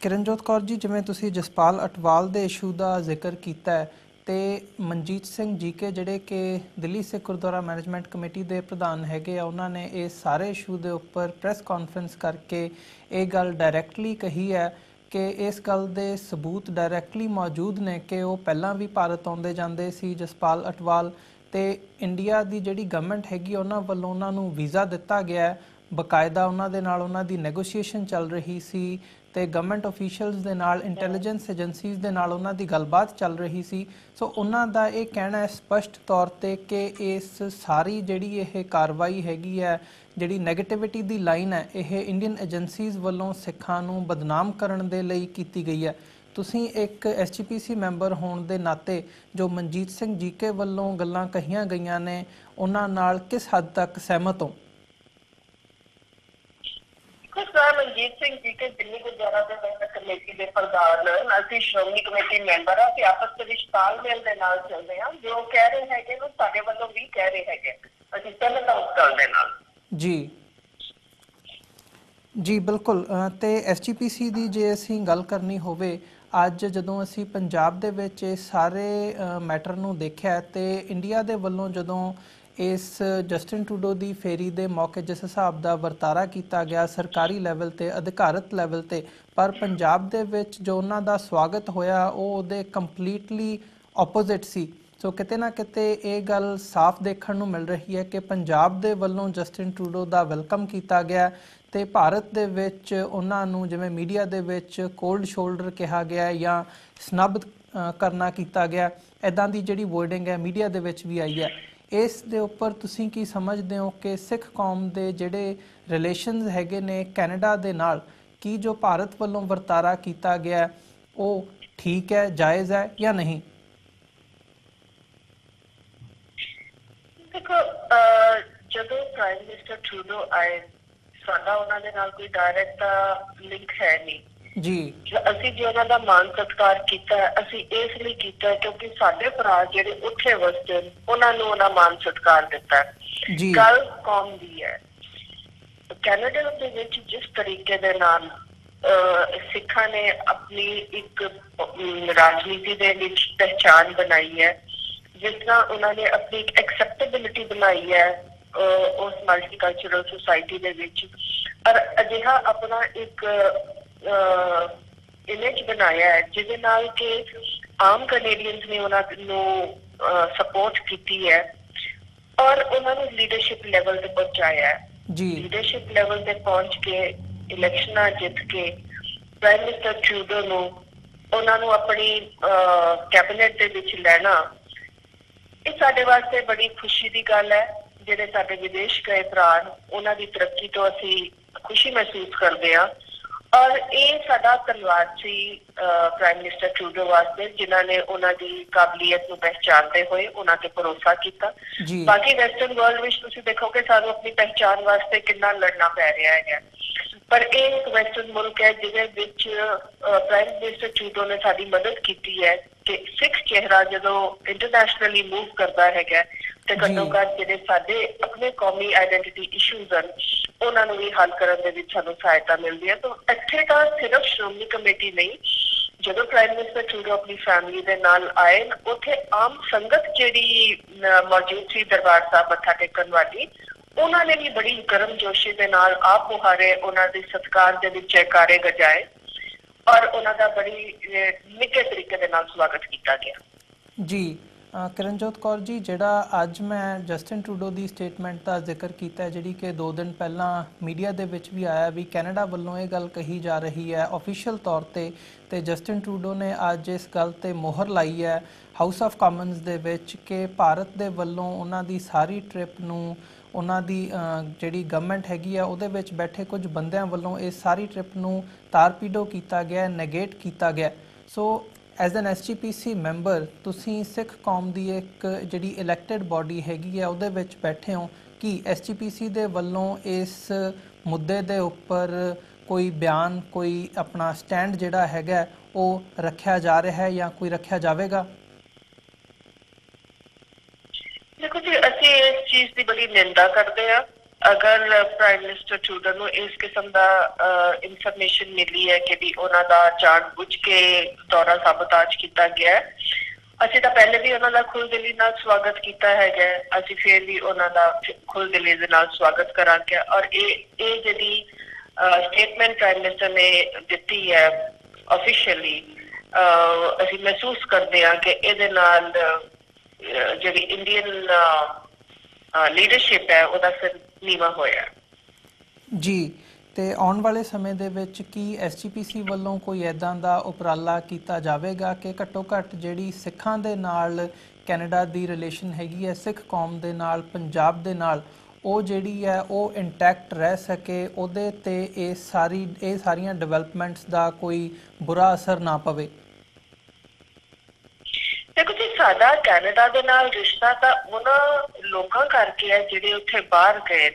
ਕਿਰਨਜੋਤ ਕੌਰ ਜੀ, ਜਿਵੇਂ ਤੁਸੀਂ ਜਸਪਾਲ ਅਟਵਾਲ ਦੇ ਇਸ਼ੂ ਦਾ ਜ਼ਿਕਰ ਕੀਤਾ ਹੈ ਤੇ ਮਨਜੀਤ ਸਿੰਘ ਜੀਕੇ ਜਿਹੜੇ ਕਿ ਦਿੱਲੀ ਸਿੱਖ ਗੁਰਦੁਆਰਾ ਮੈਨੇਜਮੈਂਟ ਕਮੇਟੀ ਦੇ ਪ੍ਰਧਾਨ ਹੈਗੇ ਆ, ਉਹਨਾਂ ਨੇ ਇਸ ਸਾਰੇ ਇਸ਼ੂ ਦੇ ਉੱਪਰ ਪ੍ਰੈਸ ਕਾਨਫਰੰਸ ਕਰਕੇ ਇਹ ਗੱਲ ਡਾਇਰੈਕਟਲੀ ਕਹੀ ਹੈ ਕਿ ਇਸ ਗੱਲ ਦੇ ਸਬੂਤ ਡਾਇਰੈਕਟਲੀ ਮੌਜੂਦ ਨੇ ਕਿ ਉਹ ਪਹਿਲਾਂ ਵੀ ਭਾਰਤ ਆਉਂਦੇ ਜਾਂਦੇ ਸੀ ਜਸਪਾਲ ਅਟਵਾਲ, ਤੇ ਇੰਡੀਆ ਦੀ ਜਿਹੜੀ ਗਵਰਨਮੈਂਟ ਹੈਗੀ ਉਹਨਾਂ ਵੱਲੋਂ ਉਹਨਾਂ ਨੂੰ ਵੀਜ਼ਾ ਦਿੱਤਾ ਗਿਆ, ਬਕਾਇਦਾ ਉਹਨਾਂ ਦੇ ਨਾਲ ਉਹਨਾਂ ਦੀ ਨੈਗੋਸ਼ੀਏਸ਼ਨ ਚੱਲ ਰਹੀ ਸੀ ਤੇ ਗਵਰਨਮੈਂਟ ਅਫੀਸ਼ੀਅਲਸ ਦੇ ਨਾਲ, ਇੰਟੈਲੀਜੈਂਸ ਏਜੰਸੀਜ਼ ਦੇ ਨਾਲ ਉਹਨਾਂ ਦੀ ਗੱਲਬਾਤ ਚੱਲ ਰਹੀ ਸੀ। ਸੋ ਉਹਨਾਂ ਦਾ ਇਹ ਕਹਿਣਾ ਹੈ ਸਪਸ਼ਟ ਤੌਰ ਤੇ ਕਿ ਇਸ ਸਾਰੀ ਜਿਹੜੀ ਇਹ ਕਾਰਵਾਈ ਹੈਗੀ ਹੈ, ਜਿਹੜੀ ਨੈਗੇਟਿਵਿਟੀ ਦੀ ਲਾਈਨ ਹੈ, ਇਹ ਇੰਡੀਅਨ ਏਜੰਸੀਜ਼ ਵੱਲੋਂ ਸਿੱਖਾਂ ਨੂੰ ਬਦਨਾਮ ਕਰਨ ਦੇ ਲਈ ਕੀਤੀ ਗਈ ਹੈ। ਤੁਸੀਂ ਇੱਕ SGPC ਮੈਂਬਰ ਹੋਣ ਦੇ ਨਾਤੇ ਜੋ ਮਨਜੀਤ ਸਿੰਘ ਜੀਕੇ ਵੱਲੋਂ ਗੱਲਾਂ ਕਹੀਆਂ ਗਈਆਂ ਨੇ ਉਹਨਾਂ ਨਾਲ ਕਿਸ ਹੱਦ ਤੱਕ ਸਹਿਮਤ ਹੋ? ਮਨਜੀਤ ਸਿੰਘ ਜੀ ਕੇ ਦਿੱਲੀ ਗੁਰਦੁਆਰਾ ਪ੍ਰਬੰਧਕ ਕਮੇਟੀ ਦੇ ਪ੍ਰਧਾਨ, ਅਸੀਂ ਸ਼੍ਰੋਮਣੀ ਕਮੇਟੀ ਮੈਂਬਰ ਹਾਂ ਤੇ ਆਪਸ ਦੇ ਵਿੱਚ ਤਾਲਮੇਲ ਦੇ ਨਾਲ ਚੱਲਦੇ ਹਾਂ। ਜੋ ਕਹਿ ਰਹੇ ਹੈਗੇ ਉਹ ਸਾਡੇ ਵੱਲੋਂ ਵੀ ਕਹਿ ਰਹੇ ਹੈਗੇ, ਅਸੀਂ ਸਹਿਮਤ ਹਾਂ ਉਸ ਗੱਲ ਦੇ ਨਾਲ। ਜੀ ਬਿਲਕੁਲ। ਤੇ SGPC ਦੀ ਜੇ ਅਸੀਂ ਗੱਲ ਕਰਨੀ ਹੋਵੇ, ਅੱਜ ਜਦੋਂ ਅਸੀਂ ਪੰਜਾਬ ਦੇ ਵਿੱਚ ਇਹ ਸਾਰੇ ਮੈਟਰ ਨੂੰ ਦੇਖਿਆ ਤੇ ਇੰਡੀਆ ਦੇ ਵੱਲੋਂ ਜਦੋਂ ਇਸ ਜਸਟਿਨ ਟਰੂਡੋ ਦੀ ਫੇਰੀ ਦੇ ਮੌਕੇ ਜਿਸ ਹਿਸਾਬ ਦਾ ਵਰਤਾਰਾ ਕੀਤਾ ਗਿਆ ਸਰਕਾਰੀ ਲੈਵਲ ਤੇ, ਅਧਿਕਾਰਤ ਲੈਵਲ ਤੇ, ਪਰ ਪੰਜਾਬ ਦੇ ਵਿੱਚ ਜੋ ਉਹਨਾਂ ਦਾ ਸਵਾਗਤ ਹੋਇਆ ਉਹ ਉਹਦੇ ਕੰਪਲੀਟਲੀ ਆਪੋਜ਼ਿਟ ਸੀ। ਸੋ ਕਿਤੇ ਨਾ ਕਿਤੇ ਇਹ ਗੱਲ ਸਾਫ਼ ਦੇਖਣ ਨੂੰ ਮਿਲ ਰਹੀ ਹੈ ਕਿ ਪੰਜਾਬ ਦੇ ਵੱਲੋਂ ਜਸਟਿਨ ਟਰੂਡੋ ਦਾ ਵੈਲਕਮ ਕੀਤਾ ਗਿਆ ਤੇ ਭਾਰਤ ਦੇ ਵਿੱਚ ਉਹਨਾਂ ਨੂੰ ਜਿਵੇਂ ਮੀਡੀਆ ਦੇ ਵਿੱਚ ਕੋਲਡ ਸ਼ੋਲਡਰ ਕਿਹਾ ਗਿਆ ਜਾਂ ਸਨੱਬ ਕਰਨਾ ਕੀਤਾ ਗਿਆ, ਇੱਦਾਂ ਦੀ ਜਿਹੜੀ ਵਰਡਿੰਗ ਹੈ ਮੀਡੀਆ ਦੇ ਵਿੱਚ ਵੀ ਆਈ ਹੈ। ਇਸ ਦੇ ਉੱਪਰ ਤੁਸੀਂ ਕੀ ਸਮਝਦੇ ਹੋ ਕਿ ਸਿੱਖ ਕੌਮ ਦੇ ਜਿਹੜੇ ਰਿਲੇਸ਼ਨਸ ਹੈਗੇ ਨੇ ਕੈਨੇਡਾ ਦੇ ਨਾਲ, ਕੀ ਜੋ ਭਾਰਤ ਵੱਲੋਂ ਵਰਤਾਰਾ ਕੀਤਾ ਗਿਆ ਉਹ ਠੀਕ ਹੈ, ਜਾਇਜ਼ ਹੈ ਜਾਂ ਨਹੀਂ? ਦੇਖੋ, ਜਦੋਂ ਪ੍ਰਾਈਮ ਮਿਨਿਸਟਰ ਟਰੂਡੋ ਆਏ, ਸਾਡਾ ਉਹਨਾਂ ਦੇ ਨਾਲ ਕੋਈ ਡਾਇਰੈਕਟ ਲਿੰਕ ਹੈ ਨਹੀਂ ਜੀ। ਅਸੀਂ ਜੇ ਉਹਨਾਂ ਦਾ ਮਾਣ ਸਤਿਕਾਰ ਕੀਤਾ, ਅਸੀਂ ਇਸ ਲਈ ਕੀਤਾ ਕਿਉਂਕਿ ਸਾਡੇ ਭਰਾ ਜਿਹੜੇ ਉੱਥੇ ਵਸਦੇ ਨੇ ਉਹਨਾਂ ਨੂੰ ਉਹਨਾਂ ਮਾਣ ਸਤਿਕਾਰ ਦਿੱਤਾ। ਗੱਲ ਕੌਮ ਦੀ ਹੈ। ਕੈਨੇਡਾ ਦੇ ਵਿੱਚ ਜਿਸ ਤਰੀਕੇ ਦੇ ਨਾਲ ਸਿੱਖਾਂ ਨੇ ਆਪਣੀ ਇੱਕ ਰਾਜਨੀਤੀ ਦੇ ਵਿੱਚ ਪਹਿਚਾਣ ਬਣਾਈ ਹੈ, ਜਿਸ ਤਰ੍ਹਾਂ ਉਹਨਾਂ ਨੇ ਆਪਣੀ ਇੱਕ ਐਕਸੈਪਟੇਬਿਲਿਟੀ ਬਣਾਈ ਹੈ ਉਸ ਮਲਟੀਕਲਚਰਲ ਸੁਸਾਇਟੀ ਦੇ ਵਿੱਚ, ਔਰ ਅਜਿਹਾ ਆਪਣਾ ਇੱਕ ਇਮੇਜ ਬਣਾਇਆ ਹੈ ਜਿਹਦੇ ਨਾਲ ਕਿ ਆਮ ਕੈਨੇਡੀਅਨਸ ਨੇ ਉਹਨਾਂ ਨੂੰ ਸਪੋਰਟ ਕੀਤੀ ਹੈ ਔਰ ਉਹਨਾਂ ਨੂੰ ਲੀਡਰਸ਼ਿਪ ਲੈਵਲ ਤੇ ਪਹੁੰਚਾਇਆ ਹੈ। ਲੀਡਰਸ਼ਿਪ ਲੈਵਲ ਤੇ ਪਹੁੰਚ ਕੇ ਇਲੈਕਸ਼ਨਾਂ ਜਿੱਤ ਕੇ ਪ੍ਰਾਈਮ ਮਿਨਿਸਟਰ ਟਰੂਡੋ ਨੂੰ ਉਹਨਾਂ ਨੂੰ ਆਪਣੀ ਕੈਬਨਿਟ ਦੇ ਵਿੱਚ ਲੈਣਾ, ਇਹ ਸਾਡੇ ਵਾਸਤੇ ਬੜੀ ਖੁਸ਼ੀ ਦੀ ਗੱਲ ਹੈ। ਜਿਹੜੇ ਸਾਡੇ ਵਿਦੇਸ਼ ਗਏ ਭਰਾ ਉਹਨਾਂ ਦੀ ਤਰੱਕੀ ਤੋਂ ਅਸੀਂ ਖੁਸ਼ੀ ਮਹਿਸੂਸ ਕਰਦੇ ਹਾਂ ਔਰ ਇਹ ਸਾਡਾ ਧੰਨਵਾਦ ਸੀ ਪ੍ਰਾਈਮ ਮਿਨਿਸਟਰ ਟਰੂਡੋ ਵਾਸਤੇ, ਜਿਨ੍ਹਾਂ ਨੇ ਉਹਨਾਂ ਦੀ ਕਾਬਲੀਅਤ ਨੂੰ ਪਹਿਚਾਣਦੇ ਹੋਏ ਉਹਨਾਂ ਤੇ ਭਰੋਸਾ ਕੀਤਾ। ਬਾਕੀ ਵੈਸਟਰਨ ਵਰਲਡ ਵਿੱਚ ਤੁਸੀਂ ਦੇਖੋਗੇ ਸਾਨੂੰ ਆਪਣੀ ਪਹਿਚਾਣ ਵਾਸਤੇ ਕਿੰਨਾ ਲੜਨਾ ਪੈ ਰਿਹਾ ਹੈਗਾ, ਪਰ ਇਹ ਇੱਕ ਵੈਸਟਰਨ ਮੁਲਕ ਹੈ ਜਿਹਦੇ ਵਿੱਚ ਪ੍ਰਾਈਮ ਮਿਨਿਸਟਰ ਟਰੂਡੋ ਨੇ ਸਾਡੀ ਮਦਦ ਕੀਤੀ ਹੈ ਕਿ ਸਿੱਖ ਚਿਹਰਾ ਜਦੋਂ ਇੰਟਰਨੈਸ਼ਨਲੀ ਮੂਵ ਕਰਦਾ ਹੈਗਾ ਤੇ ਘੱਟੋ ਘੱਟ ਜਿਹੜੇ ਸਾਡੇ ਆਪਣੇ ਕੌਮੀ ਆਈਡੈਂਟੀਟੀ ਇਸ਼ੂਜ਼ ਹਨ ਉਹਨਾਂ ਨੂੰ ਵੀ ਹੱਲ ਕਰਨ ਦੇ ਵਿੱਚ ਸਾਨੂੰ ਸਹਾਇਤਾ ਮਿਲਦੀ ਹੈ। ਤਾਂ ਇੱਥੇ ਤਾਂ ਸਿਰਫ ਸ਼੍ਰੋਮਣੀ ਕਮੇਟੀ ਨਹੀਂ, ਜਦੋਂ ਪ੍ਰਾਈਮ ਮਿਨਿਸਟਰ ਟਰੂਡੋ ਆਪਣੀ ਫੈਮਿਲੀ ਦੇ ਨਾਲ ਆਏ, ਉੱਥੇ ਆਮ ਸੰਗਤ ਜਿਹੜੀ ਮੌਜੂਦ ਸੀ ਦਰਬਾਰ ਸਾਹਿਬ ਮੱਥਾ ਟੇਕਣ ਵਾਲੀ, ਉਹਨਾਂ ਨੇ ਵੀ ਬੜੀ ਗਰਮਜੋਸ਼ੀ ਦੇ ਨਾਲ ਆਪ ਮੁਹਾਰੇ ਉਹਨਾਂ ਦੇ ਸਤਿਕਾਰ ਦੇ ਵਿੱਚ ਜੈਕਾਰੇ ਗਜਾਏ ਔਰ ਉਹਨਾਂ ਦਾ ਬੜੀ ਨਿੱਘੇ ਤਰੀਕੇ ਦੇ ਨਾਲ ਸਵਾਗਤ ਕੀਤਾ ਗਿਆ। ਜੀ ਕਿਰਨਜੋਤ ਕੌਰ ਜੀ, ਜਿਹੜਾ ਅੱਜ ਮੈਂ ਜਸਟਿਨ ਟਰੂਡੋ ਦੀ ਸਟੇਟਮੈਂਟ ਦਾ ਜ਼ਿਕਰ ਕੀਤਾ ਜਿਹੜੀ ਕਿ 2 ਦਿਨ ਪਹਿਲਾਂ ਮੀਡੀਆ ਦੇ ਵਿੱਚ ਵੀ ਆਇਆ ਵੀ ਕੈਨੇਡਾ ਵੱਲੋਂ ਇਹ ਗੱਲ ਕਹੀ ਜਾ ਰਹੀ ਹੈ ਆਫੀਸ਼ੀਅਲ ਤੌਰ ਤੇ ਜਸਟਿਨ ਟਰੂਡੋ ਨੇ ਅੱਜ ਇਸ ਗੱਲ ਤੇ ਮੋਹਰ ਲਾਈ ਹੈ ਹਾਊਸ ਆਫ ਕਾਮਨਸ ਦੇ ਵਿੱਚ ਕਿ ਭਾਰਤ ਦੇ ਵੱਲੋਂ ਉਹਨਾਂ ਦੀ ਸਾਰੀ ਟ੍ਰਿਪ ਨੂੰ, ਉਹਨਾਂ ਦੀ ਜਿਹੜੀ ਗਵਰਨਮੈਂਟ ਹੈਗੀ ਆ ਉਹਦੇ ਵਿੱਚ ਬੈਠੇ ਕੁਝ ਬੰਦਿਆਂ ਵੱਲੋਂ ਇਸ ਸਾਰੀ ਟ੍ਰਿਪ ਨੂੰ ਤਾਰਪੀਡੋ ਕੀਤਾ ਗਿਆ, ਨੈਗੇਟ ਕੀਤਾ ਗਿਆ। So as an SGPC member ਤੁਸੀਂ ਸਿੱਖ ਕੌਮ ਦੀ ਇੱਕ ਜਿਹੜੀ ਇਲੈਕਟਿਡ ਬਾਡੀ ਹੈਗੀ ਆ ਉਹਦੇ ਵਿੱਚ ਬੈਠੇ ਹੋ, ਕੀ SGPC ਦੇ ਵੱਲੋਂ ਇਸ ਮੁੱਦੇ ਦੇ ਉੱਪਰ ਕੋਈ ਬਿਆਨ, ਕੋਈ ਆਪਣਾ ਸਟੈਂਡ ਜਿਹੜਾ ਹੈਗਾ ਉਹ ਰੱਖਿਆ ਜਾ ਰਿਹਾ ਹੈ ਜਾਂ ਕੋਈ ਰੱਖਿਆ ਜਾਵੇਗਾ? ਦੇਖੋ ਜੀ, ਅਸੀਂ ਇਸ ਚੀਜ਼ ਦੀ ਬੜੀ ਨਿੰਦਾ ਕਰਦੇ ਹਾਂ। ਅਗਰ ਪ੍ਰਾਈਮ ਮਿਨਿਸਟਰ ਟਰੂਡੋ ਨੂੰ ਇਸ ਕਿਸਮ ਦਾ ਇਨਫੋਰਮੇਸ਼ਨ ਮਿਲੀ ਹੈ ਕਿ ਵੀ ਉਹਨਾਂ ਦਾ ਜਾਣ-ਬੁੱਝ ਕੇ ਦੌਰਾ ਸਾਬੋਤਾਜ ਕੀਤਾ ਗਿਆ ਹੈ, ਅਸੀਂ ਤਾਂ ਪਹਿਲੇ ਵੀ ਉਹਨਾਂ ਦਾ ਖੁੱਲ੍ਹਦਿਲੀ ਨਾਲ ਸਵਾਗਤ ਕੀਤਾ ਹੈਗਾ, ਅਸੀਂ ਫਿਰ ਵੀ ਉਹਨਾਂ ਦਾ ਖੁੱਲ੍ਹਦਿਲੀ ਦੇ ਨਾਲ ਸਵਾਗਤ ਕਰਾਂਗੇ। ਔਰ ਇਹ ਜਿਹੜੀ ਸਟੇਟਮੈਂਟ ਪ੍ਰਾਈਮ ਮਿਨਿਸਟਰ ਨੇ ਦਿੱਤੀ ਹੈ ਆਫੀਸ਼ੀਅਲੀ, ਅਸੀਂ ਮਹਿਸੂਸ ਕਰਦੇ ਹਾਂ ਕਿ ਇਹਦੇ ਨਾਲ ਜਿਹੜੀ ਇੰਡੀਅਨ ਲੀਡਰਸ਼ਿਪ ਹੈ ਉਹਦਾ ਸਿਰ ਨੀਵਾਂ ਹੋਇਆ। ਜੀ, ਤੇ ਆਉਣ ਵਾਲੇ ਸਮੇਂ ਦੇ ਵਿੱਚ ਕੀ SGPC ਵੱਲੋਂ ਕੋਈ ਇੱਦਾਂ ਦਾ ਉਪਰਾਲਾ ਕੀਤਾ ਜਾਵੇਗਾ ਕਿ ਘੱਟੋ ਘੱਟ ਜਿਹੜੀ ਸਿੱਖਾਂ ਦੇ ਨਾਲ ਕੈਨੇਡਾ ਦੀ ਰਿਲੇਸ਼ਨ ਹੈਗੀ ਹੈ, ਸਿੱਖ ਕੌਮ ਦੇ ਨਾਲ, ਪੰਜਾਬ ਦੇ ਨਾਲ, ਉਹ ਜਿਹੜੀ ਹੈ ਉਹ ਇੰਟੈਕਟ ਰਹਿ ਸਕੇ, ਉਹਦੇ ਤੇ ਇਹ ਸਾਰੀਆਂ ਡਿਵੈਲਪਮੈਂਟਸ ਦਾ ਕੋਈ ਬੁਰਾ ਅਸਰ ਨਾ ਪਵੇ? ਦੇਖੋ ਜੀ, ਸਾਡਾ ਕੈਨੇਡਾ ਦੇ ਨਾਲ ਰਿਸ਼ਤਾ ਤਾਂ ਉਹਨਾਂ ਲੋਕਾਂ ਕਰਕੇ ਹੈ ਜਿਹੜੇ ਉੱਥੇ ਬਾਹਰ ਗਏ,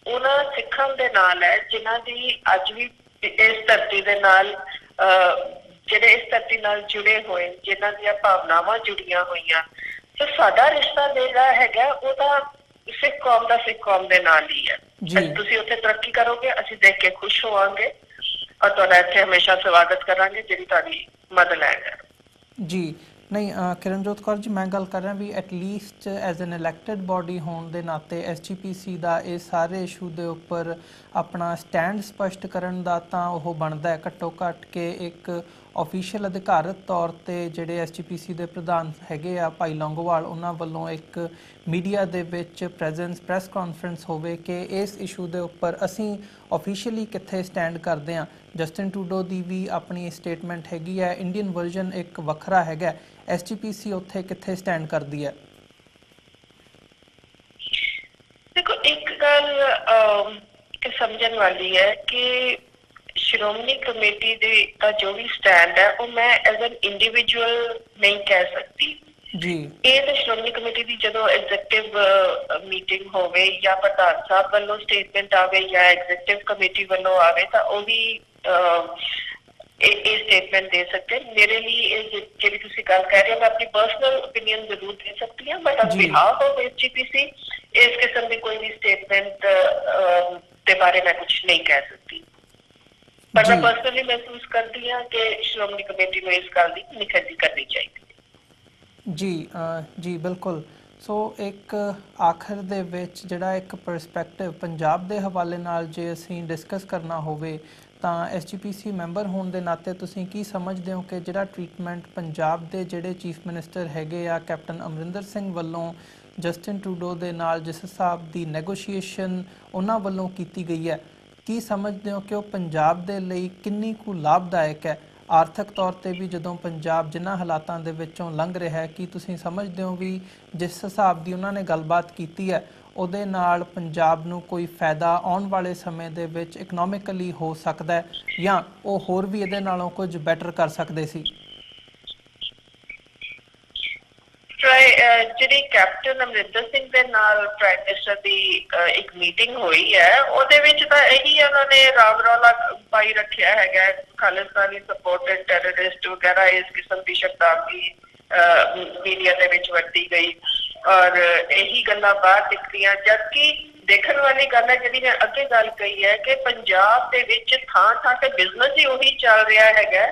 ਉਹਨਾਂ ਸਿੱਖਾਂ ਦੇ ਨਾਲ ਹੈ ਜਿਨ੍ਹਾਂ ਦੀ ਅੱਜ ਵੀ ਇਸ ਧਰਤੀ ਦੇ ਨਾਲ, ਜਿਹੜੇ ਇਸ ਧਰਤੀ ਨਾਲ ਜੁੜੇ ਹੋਏ, ਜਿਨ੍ਹਾਂ ਦੀਆਂ ਭਾਵਨਾਵਾਂ ਜੁੜੀਆਂ ਹੋਈਆਂ। ਤੇ ਸਾਡਾ ਰਿਸ਼ਤਾ ਜਿਹੜਾ ਹੈਗਾ ਉਹ ਤਾਂ ਸਿੱਖ ਕੌਮ ਦੇ ਨਾਲ ਹੀ ਹੈ। ਤੁਸੀਂ ਉੱਥੇ ਤਰੱਕੀ ਕਰੋਗੇ, ਅਸੀਂ ਦੇਖ ਕੇ ਖੁਸ਼ ਹੋਵਾਂਗੇ ਔਰ ਤੁਹਾਡਾ ਇੱਥੇ ਹਮੇਸ਼ਾ ਸਵਾਗਤ ਕਰਾਂਗੇ ਜਿਹੜੀ ਤੁਹਾਡੀ ਮਦਦ ਲੈਣਾ। ਜੀ ਨਹੀਂ ਕਿਰਨਜੋਤ ਕੌਰ ਜੀ, ਮੈਂ ਗੱਲ ਕਰ ਰਿਹਾ ਵੀ at least as an elected body ਹੋਣ ਦੇ ਨਾਤੇ SGPC ਦਾ ਇਹ ਸਾਰੇ ਇਸ਼ੂ ਦੇ ਉੱਪਰ ਆਪਣਾ ਸਟੈਂਡ ਸਪਸ਼ਟ ਕਰਨ ਦਾ ਤਾਂ ਉਹ ਬਣਦਾ ਹੈ ਘੱਟੋ ਘੱਟ ਕਿ ਇੱਕ ਆਫੀਸ਼ੀਅਲ ਅਧਿਕਾਰਤ ਤੌਰ ਤੇ ਜਿਹੜੇ SGPC ਦੇ ਪ੍ਰਧਾਨ ਹੈਗੇ ਆ ਭਾਈ ਲੌਂਗੋਵਾਲ, ਉਹਨਾਂ ਵੱਲੋਂ ਇੱਕ ਮੀਡੀਆ ਦੇ ਵਿੱਚ ਪ੍ਰੈਸ ਕਾਨਫਰੰਸ ਹੋਵੇ ਕਿ ਇਸ ਇਸ਼ੂ ਦੇ ਉੱਪਰ ਅਸੀਂ ਆਫੀਸ਼ੀਅਲੀ ਕਿੱਥੇ ਸਟੈਂਡ ਕਰਦੇ ਹਾਂ। ਜਸਟਿਨ ਟਰੂਡੋ ਦੀ ਵੀ ਆਪਣੀ ਸਟੇਟਮੈਂਟ ਹੈਗੀ ਹੈ, ਇੰਡੀਅਨ ਵਰਜ਼ਨ ਇੱਕ ਵੱਖਰਾ ਹੈਗਾ, SGPC ਉੱਥੇ ਕਿੱਥੇ ਸਟੈਂਡ ਕਰਦੀ ਹੈ? ਦੇਖੋ, ਇੱਕ ਗੱਲ ਸਮਝਣ ਵਾਲੀ ਹੈ ਕਿ ਸ਼੍ਰੋਮਣੀ ਕਮੇਟੀ ਦਾ ਜੋ ਵੀ ਸਟੈਂਡ ਹੈ ਉਹ ਮੈਂ ਐਜ਼ ਐਨ ਇੰਡੀਵਿਜੂਅਲ ਨਹੀਂ ਕਹਿ ਸਕਦੀ ਜੀ। ਇਹ ਤਾਂ ਸ਼੍ਰੋਮਣੀ ਕਮੇਟੀ ਦੀ ਜਦੋਂ ਐਗਜ਼ੈਕਟਿਵ ਮੀਟਿੰਗ ਹੋਵੇ ਜਾਂ ਪ੍ਰਧਾਨ ਸਾਹਿਬ ਵੱਲੋਂ ਸਟੇਟਮੈਂਟ ਆਵੇ ਜਾਂ ਐਗਜ਼ੈਕਟਿਵ ਕਮੇਟੀ ਵੱਲੋਂ ਆਵੇ ਤਾਂ ਉਹ ਵੀ ਇਹ ਸਟੇਟਮੈਂਟ ਦੇ ਸਕਦੇ। ਮੇਰੇ ਲਈ ਇਹ ਜਿਹੜੀ ਤੁਸੀਂ ਗੱਲ ਕਹਿ ਰਹੇ ਹੋ ਮੈਂ ਆਪਣੀ ਪਰਸਨਲ ਓਪੀਨੀਅਨ ਜ਼ਰੂਰ ਦੇ ਸਕਦੀ ਹਾਂ, but on behalf of SGPC ਇਸ ਕਿਸਮ ਦੀ ਕੋਈ ਵੀ ਸਟੇਟਮੈਂਟ ਦੇ ਬਾਰੇ ਮੈਂ ਕੁਝ ਨਹੀਂ ਕਹਿ ਸਕਦੀ। ਪਰ ਮੈਂ ਪਰਸਨਲੀ ਮਹਿਸੂਸ ਕਰਦੀ ਹਾਂ ਕਿ ਸ਼੍ਰੋਮਣੀ ਕਮੇਟੀ ਨੂੰ ਇਸ ਗੱਲ ਦੀ ਨਿਖੇਧੀ ਕਰਨੀ ਚਾਹੀਦੀ ਹੈ। ਜੀ ਬਿਲਕੁਲ। ਸੋ ਇੱਕ ਆਖਰ ਦੇ ਵਿੱਚ ਜਿਹੜਾ ਇੱਕ ਪਰਸਪੈਕਟਿਵ ਪੰਜਾਬ ਦੇ ਹਵਾਲੇ ਨਾਲ ਜੇ ਅਸੀਂ ਡਿਸਕਸ ਕਰਨਾ ਹੋਵੇ ਤਾਂ SGPC ਮੈਂਬਰ ਹੋਣ ਦੇ ਨਾਤੇ ਤੁਸੀਂ ਕੀ ਸਮਝਦੇ ਹੋ ਕਿ ਜਿਹੜਾ ਟ੍ਰੀਟਮੈਂਟ ਪੰਜਾਬ ਦੇ ਜਿਹੜੇ ਚੀਫ ਮਿਨਿਸਟਰ ਹੈਗੇ ਆ ਕੈਪਟਨ ਅਮਰਿੰਦਰ ਸਿੰਘ ਵੱਲੋਂ ਜਸਟਿਨ ਟਰੂਡੋ ਦੇ ਨਾਲ ਜਿਸ ਹਿਸਾਬ ਦੀ ਨੈਗੋਸ਼ੀਏਸ਼ਨ ਉਹਨਾਂ ਵੱਲੋਂ ਕੀਤੀ ਗਈ ਹੈ, ਕੀ ਸਮਝਦੇ ਹੋ ਕਿ ਉਹ ਪੰਜਾਬ ਦੇ ਲਈ ਕਿੰਨੀ ਕੁ ਲਾਭਦਾਇਕ ਹੈ? ਆਰਥਿਕ ਤੌਰ 'ਤੇ ਵੀ ਜਦੋਂ ਪੰਜਾਬ ਜਿਨ੍ਹਾਂ ਹਾਲਾਤਾਂ ਦੇ ਵਿੱਚੋਂ ਲੰਘ ਰਿਹਾ ਹੈ, ਕੀ ਤੁਸੀਂ ਸਮਝਦੇ ਹੋ ਵੀ ਜਿਸ ਹਿਸਾਬ ਦੀ ਉਹਨਾਂ ਨੇ ਗੱਲਬਾਤ ਕੀਤੀ ਹੈ ਉਹਦੇ ਨਾਲ ਪੰਜਾਬ ਨੂੰ ਕੋਈ ਫਾਇਦਾ ਆਉਣ ਵਾਲੇ ਸਮੇਂ ਦੇ ਵਿੱਚ ਇਕਨੋਮਿਕਲੀ ਹੋ ਸਕਦਾ ਹੈ ਜਾਂ ਉਹ ਹੋਰ ਵੀ ਇਹਦੇ ਨਾਲੋਂ ਕੁਝ ਬੈਟਰ ਕਰ ਸਕਦੇ ਸੀ? ਜਿਹੜੀ ਕੈਪਟਨ ਅਮਰਿੰਦਰ ਸਿੰਘ ਦੇ ਨਾਲ ਪ੍ਰਾਈਮ ਮਿਨਿਸਟਰ ਦੀ ਇੱਕ ਮੀਟਿੰਗ ਹੋਈ ਹੈ ਉਹਦੇ ਵਿੱਚ ਤਾਂ ਇਹੀ ਉਹਨਾਂ ਨੇ ਰਾਮ ਰੌਲਾ ਪਾਈ ਰੱਖਿਆ ਹੈਗਾ ਖਾਲਿਸਤਾਨੀ ਸਪੋਰਟਡ ਟੈਰਰਿਸਟ ਵਗੈਰਾ ਇਸ ਕਿਸਮ ਦੀ ਸ਼ਬਦਾਵਲੀ ਮੀਡੀਆ ਦੇ ਵਿੱਚ ਵਰਤੀ ਗਈ ਔਰ ਇਹੀ ਗੱਲਾਂ ਬਾਹਰ ਨਿਕਲੀਆਂ। ਜਦਕਿ ਦੇਖਣ ਵਾਲੀ ਗੱਲ ਹੈ ਜਿਹੜੀ ਮੈਂ ਅੱਗੇ ਗੱਲ ਕਹੀ ਹੈ ਕਿ ਪੰਜਾਬ ਦੇ ਵਿੱਚ ਥਾਂ ਥਾਂ ਤੇ ਬਿਜ਼ਨਸ ਹੀ ਉਹੀ ਚੱਲ ਰਿਹਾ ਹੈਗਾ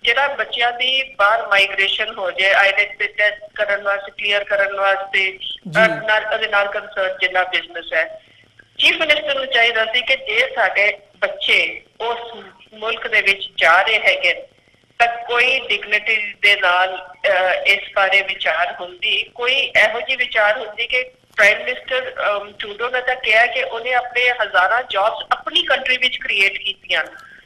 ਜਿਹੜਾ ਬੱਚਿਆਂ ਦੀ ਬਾਹਰ ਮਾਈਗ੍ਰੇਸ਼ਨ ਹੋ ਜਾਏ ਆਈਲੈਟਸ ਦੇ ਟੈਸਟ ਕਰਨ ਵਾਸਤੇ ਕਲੀਅਰ ਕਰਨ ਵਾਸਤੇ ਉਹਦੇ ਨਾਲ ਕੰਸਰਨ ਜਿੰਨਾ ਬਿਜ਼ਨਸ ਹੈ। ਚੀਫ ਮਿਨਿਸਟਰ ਨੂੰ ਚਾਹੀਦਾ ਸੀ ਕਿ ਜੇ ਸਾਡੇ ਬੱਚੇ ਉਸ ਮੁਲਕ ਦੇ ਵਿੱਚ ਜਾ ਰਹੇ ਹੈਗੇ ਤਾਂ ਕੋਈ ਡਿਗਨਿਟੀ ਦੇ ਨਾਲ ਇਸ ਬਾਰੇ ਵਿਚਾਰ ਹੁੰਦੀ, ਕੋਈ ਇਹੋ ਜਿਹੀ ਵਿਚਾਰ ਹੁੰਦੀ ਕਿ ਪ੍ਰਾਈਮ ਮਿਨਿਸਟਰ ਟਰੂਡੋ ਨੇ ਤਾਂ ਕਿਹਾ ਕਿ ਉਹਨੇ ਆਪਣੇ ਹਜ਼ਾਰਾਂ ਜੌਬਸ ਆਪਣੀ ਕੰਟਰੀ ਵਿੱਚ ਕ੍ਰੀਏਟ ਕੀਤੀਆਂ।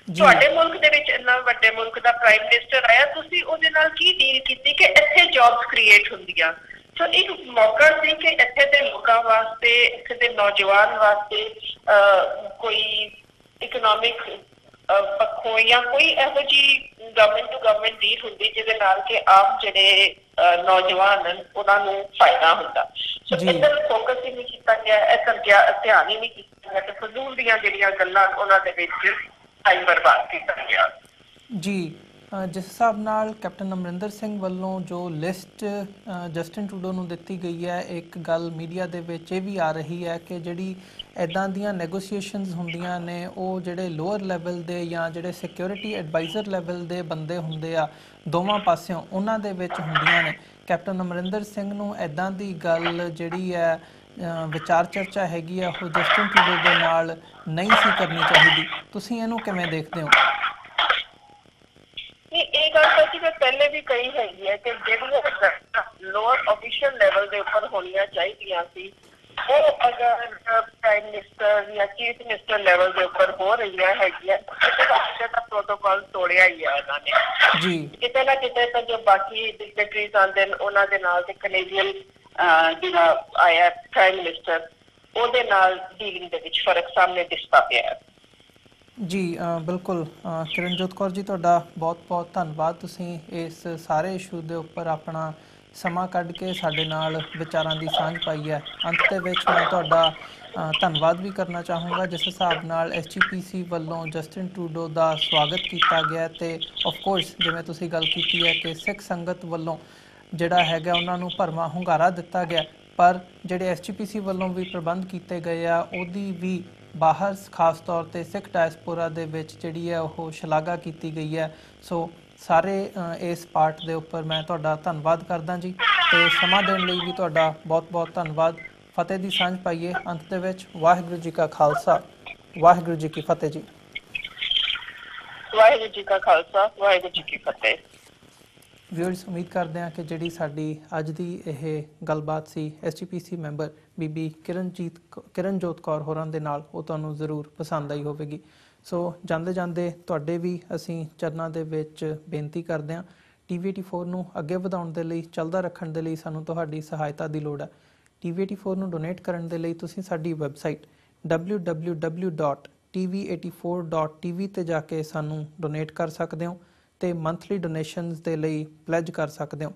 ਤੁਹਾਡੇ ਮੁਲਕ ਦੇ ਵਿੱਚ ਇੰਨਾ ਵੱਡੇ ਮੁਲਕ ਦਾ ਪ੍ਰਾਈਮ ਮਿਨਿਸਟਰ ਆਇਆ, ਤੁਸੀਂ ਉਹਦੇ ਨਾਲ ਕੀ ਡੀਲ ਕੀਤੀ ਕਿ ਇੱਥੇ ਜੌਬਸ ਕ੍ਰੀਏਟ ਹੁੰਦੀਆਂ? ਸੋ ਇੱਕ ਮੌਕਾ ਸੀ ਕਿ ਇੱਥੇ ਦੇ ਲੋਕਾਂ ਵਾਸਤੇ ਇੱਥੇ ਦੇ ਨੌਜਵਾਨ ਵਾਸਤੇ ਕੋਈ ਇਕਨੋਮਿਕ ਪੱਖੋਂ ਜਾਂ ਕੋਈ ਇਹੋ ਜਿਹੀ ਗਵਰਨਮੈਂਟ ਟੂ ਗਵਰਨਮੈਂਟ ਡੀਲ ਹੁੰਦੀ ਜਿਹਦੇ ਨਾਲ ਕਿ ਆਮ ਜਿਹੜੇ ਨੌਜਵਾਨ ਹਨ ਉਹਨਾਂ ਨੂੰ ਫਾਇਦਾ ਹੁੰਦਾ। ਸੋ ਇੱਧਰ ਫੋਕਸ ਹੀ ਨਹੀਂ ਕੀਤਾ ਗਿਆ, ਇੱਧਰ ਧਿਆਨ ਹੀ ਨਹੀਂ ਕੀਤਾ ਗਿਆ ਤੇ ਫਜ਼ੂਲ ਦੀਆਂ ਜਿਹੜੀਆਂ ਗੱਲਾਂ ਉਹਨਾਂ ਦੇ ਵਿੱਚ ਟਾਈਮ ਬਰਬਾਦ ਕੀਤਾ ਗਿਆ। ਜੀ ਜਿਸ ਹਿਸਾਬ ਨਾਲ ਕੈਪਟਨ ਅਮਰਿੰਦਰ ਸਿੰਘ ਵੱਲੋਂ ਜੋ ਲਿਸਟ ਜਸਟਿਨ ਟਰੂਡੋ ਨੂੰ ਦਿੱਤੀ ਗਈ ਹੈ, ਇੱਕ ਗੱਲ ਮੀਡੀਆ ਦੇ ਵਿੱਚ ਇਹ ਵੀ ਆ ਰਹੀ ਹੈ ਕਿ ਜਿਹੜੀ ਇੱਦਾਂ ਦੀਆਂ ਨੈਗੋਸ਼ੀਏਸ਼ਨਸ ਹੁੰਦੀਆਂ ਨੇ ਉਹ ਜਿਹੜੇ ਲੋਅਰ ਲੈਵਲ ਦੇ ਜਾਂ ਜਿਹੜੇ ਸਿਕਿਉਰਿਟੀ ਐਡਵਾਈਜ਼ਰ ਲੈਵਲ ਦੇ ਬੰਦੇ ਹੁੰਦੇ ਆ ਦੋਵਾਂ ਪਾਸਿਓਂ ਉਹਨਾਂ ਦੇ ਵਿੱਚ ਹੁੰਦੀਆਂ ਨੇ। ਕੈਪਟਨ ਅਮਰਿੰਦਰ ਸਿੰਘ ਨੂੰ ਇੱਦਾਂ ਦੀ ਗੱਲ ਜਿਹੜੀ ਹੈ ਵਿਚਾਰ ਚਰਚਾ ਹੈਗੀ ਆ ਉਹ ਜਸਟਿਨ ਟਰੂਡੋ ਦੇ ਨਾਲ ਨਹੀਂ ਸੀ ਕਰਨੀ ਚਾਹੀਦੀ। ਤੁਸੀਂ ਇਹਨੂੰ ਕਿਵੇਂ ਦੇਖਦੇ ਹੋ? ਇਹ ਗੱਲ ਤਾਂ ਜੀ ਮੈਂ ਪਹਿਲੇ ਵੀ ਕਹੀ ਹੈਗੀ ਹੈ ਕਿ ਜਿਹੜੀਆਂ ਲੋਅਰ ਆਫੀਸ਼ੀਅਲ ਲੈਵਲ ਦੇ ਉੱਪਰ ਹੋਣੀਆਂ ਚਾਹੀਦੀਆਂ ਸੀ ਉਹ ਅਗਰ ਪ੍ਰਾਈਮ ਮਿਨਿਸਟਰ ਜਾਂ ਚੀਫ ਮਿਨਿਸਟਰ ਲੈਵਲ ਦੇ ਉੱਪਰ ਹੋ ਰਹੀਆਂ ਹੈਗੀਆਂ ਤਾਂ ਪ੍ਰੋਟੋਕਾਲ ਤੋੜਿਆ ਹੀ ਆ ਉਹਨਾਂ ਨੇ। ਜੀ ਕਿਤੇ ਨਾ ਕਿਤੇ ਤਾਂ ਜੋ ਬਾਕੀ ਡਿਗਨਿਟਰੀਜ਼ ਆਉਂਦੇ ਨੇ ਉਹਨਾਂ ਦੇ ਨਾਲ ਤੇ ਕੈਨੇਡੀਅਨ ਜਿਹੜਾ ਆਇਆ ਪ੍ਰਾਈਮ ਮਿਨਿਸਟਰ ਉਹਦੇ ਨਾਲ ਡੀਲਿੰਗ ਦੇ ਵਿੱਚ ਫਰਕ ਸਾਹਮਣੇ ਦਿਸਦਾ ਪਿਆ। ਜੀ ਬਿਲਕੁਲ ਕਿਰਨਜੋਤ ਕੌਰ ਜੀ, ਤੁਹਾਡਾ ਬਹੁਤ-ਬਹੁਤ ਧੰਨਵਾਦ। ਤੁਸੀਂ ਇਸ ਸਾਰੇ ਇਸ਼ੂ ਦੇ ਉੱਪਰ ਆਪਣਾ ਸਮਾਂ ਕੱਢ ਕੇ ਸਾਡੇ ਨਾਲ ਵਿਚਾਰਾਂ ਦੀ ਸਾਂਝ ਪਾਈ ਹੈ। ਅੰਤ ਦੇ ਵਿੱਚ ਮੈਂ ਤੁਹਾਡਾ ਧੰਨਵਾਦ ਵੀ ਕਰਨਾ ਚਾਹੂੰਗਾ ਜਿਸ ਹਿਸਾਬ ਨਾਲ SGPC ਵੱਲੋਂ ਜਸਟਿਨ ਟਰੂਡੋ ਦਾ ਸਵਾਗਤ ਕੀਤਾ ਗਿਆ ਤੇ ਆਫ ਕੋਰਸ ਜਿਵੇਂ ਤੁਸੀਂ ਗੱਲ ਕੀਤੀ ਹੈ ਕਿ ਸਿੱਖ ਸੰਗਤ ਵੱਲੋਂ ਜਿਹੜਾ ਹੈਗਾ ਉਹਨਾਂ ਨੂੰ ਭਰਵਾਂ ਹੁੰਗਾਰਾ ਦਿੱਤਾ ਗਿਆ, ਪਰ ਜਿਹੜੇ SGPC ਵੱਲੋਂ ਵੀ ਪ੍ਰਬੰਧ ਕੀਤੇ ਗਏ ਆ ਉਹਦੀ ਵੀ ਬਾਹਰ ਖਾਸ ਤੌਰ 'ਤੇ ਸਿੱਖ ਡਾਇਸਪੋਰਾ ਦੇ ਵਿੱਚ ਜਿਹੜੀ ਹੈ ਉਹ ਸ਼ਲਾਘਾ ਕੀਤੀ ਗਈ ਹੈ। ਸੋ ਸਾਰੇ ਇਸ ਪਾਰਟ ਦੇ ਉੱਪਰ ਮੈਂ ਤੁਹਾਡਾ ਧੰਨਵਾਦ ਕਰਦਾ ਜੀ ਤੇ ਸਮਾਂ ਦੇਣ ਲਈ ਵੀ ਤੁਹਾਡਾ ਬਹੁਤ-ਬਹੁਤ ਧੰਨਵਾਦ। ਫਤਿਹ ਦੀ ਸਾਂਝ ਪਾਈਏ ਅੰਤ ਦੇ ਵਿੱਚ। ਵਾਹਿਗੁਰੂ ਜੀ ਕਾ ਖਾਲਸਾ, ਵਾਹਿਗੁਰੂ ਜੀ ਕੀ ਫਤਿਹ ਜੀ। ਵਾਹਿਗੁਰੂ ਜੀ ਕਾ ਖਾਲਸਾ, ਵਾਹਿਗੁਰੂ ਜੀ ਕੀ ਫਤਿਹ। ਵਿਊਅਰਸ, ਉਮੀਦ ਕਰਦੇ ਹਾਂ ਕਿ ਜਿਹੜੀ ਸਾਡੀ ਅੱਜ ਦੀ ਇਹ ਗੱਲਬਾਤ ਸੀ SGPC ਮੈਂਬਰ ਬੀਬੀ ਕਿਰਨਜੋਤ ਕੌਰ ਹੋਰਾਂ ਦੇ ਨਾਲ ਉਹ ਤੁਹਾਨੂੰ ਜ਼ਰੂਰ ਪਸੰਦ ਆਈ ਹੋਵੇਗੀ। ਸੋ ਜਾਂਦੇ ਜਾਂਦੇ ਤੁਹਾਡੇ ਵੀ ਅਸੀਂ ਚਰਨਾਂ ਦੇ ਵਿੱਚ ਬੇਨਤੀ ਕਰਦੇ ਹਾਂ, TV84 ਨੂੰ ਅੱਗੇ ਵਧਾਉਣ ਦੇ ਲਈ, ਚੱਲਦਾ ਰੱਖਣ ਦੇ ਲਈ ਸਾਨੂੰ ਤੁਹਾਡੀ ਸਹਾਇਤਾ ਦੀ ਲੋੜ ਹੈ। TV84 ਨੂੰ ਡੋਨੇਟ ਕਰਨ ਦੇ ਲਈ ਤੁਸੀਂ ਸਾਡੀ ਵੈਬਸਾਈਟ www.tv84.com tv84.tv ਤੇ ਜਾ ਕੇ ਸਾਨੂੰ ਡੋਨੇਟ ਕਰ ਸਕਦੇ ਹੋ ਤੇ ਮੰਥਲੀ ਡੋਨੇਸ਼ਨਸ ਦੇ ਲਈ ਪਲੈਜ ਕਰ ਸਕਦੇ ਹੋ।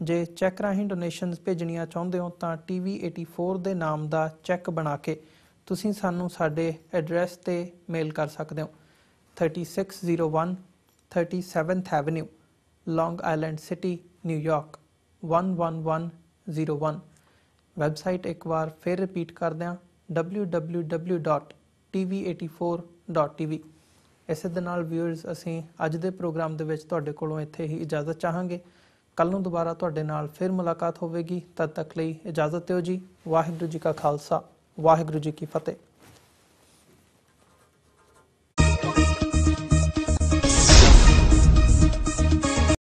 ਜੇ ਚੈੱਕ ਰਾਹੀਂ ਡੋਨੇਸ਼ਨਸ ਭੇਜਣੀਆਂ ਚਾਹੁੰਦੇ ਹੋ ਤਾਂ tv84 ਦੇ ਨਾਮ ਦਾ ਚੈੱਕ ਬਣਾ ਕੇ ਤੁਸੀਂ ਸਾਨੂੰ ਸਾਡੇ ਐਡਰੈਸ ਤੇ ਮੇਲ ਕਰ ਸਕਦੇ ਹੋ। 3601 37th Avenue, Long Island City, New York 11101। Website ਇੱਕ ਵਾਰ ਫਿਰ ਰਿਪੀਟ ਕਰਦੇ ਹਾਂ www.tv84.tv। ਇਸੇ ਦੇ ਨਾਲ ਵਿਊਅਰਸ ਅਸੀਂ ਅੱਜ ਦੇ ਪ੍ਰੋਗਰਾਮ ਦੇ ਵਿੱਚ ਤੁਹਾਡੇ ਕੋਲੋਂ ਇੱਥੇ ਹੀ ਇਜਾਜ਼ਤ ਚਾਹਾਂਗੇ। ਕੱਲ੍ਹ ਨੂੰ ਦੁਬਾਰਾ ਤੁਹਾਡੇ ਨਾਲ ਫਿਰ ਮੁਲਾਕਾਤ ਹੋਵੇਗੀ। ਤਦ ਤੱਕ ਲਈ ਇਜਾਜ਼ਤ ਦਿਓ ਜੀ। ਵਾਹਿਗੁਰੂ ਜੀ ਕਾ ਖਾਲਸਾ, ਵਾਹਿਗੁਰੂ ਜੀ ਕੀ ਫਤਿਹ।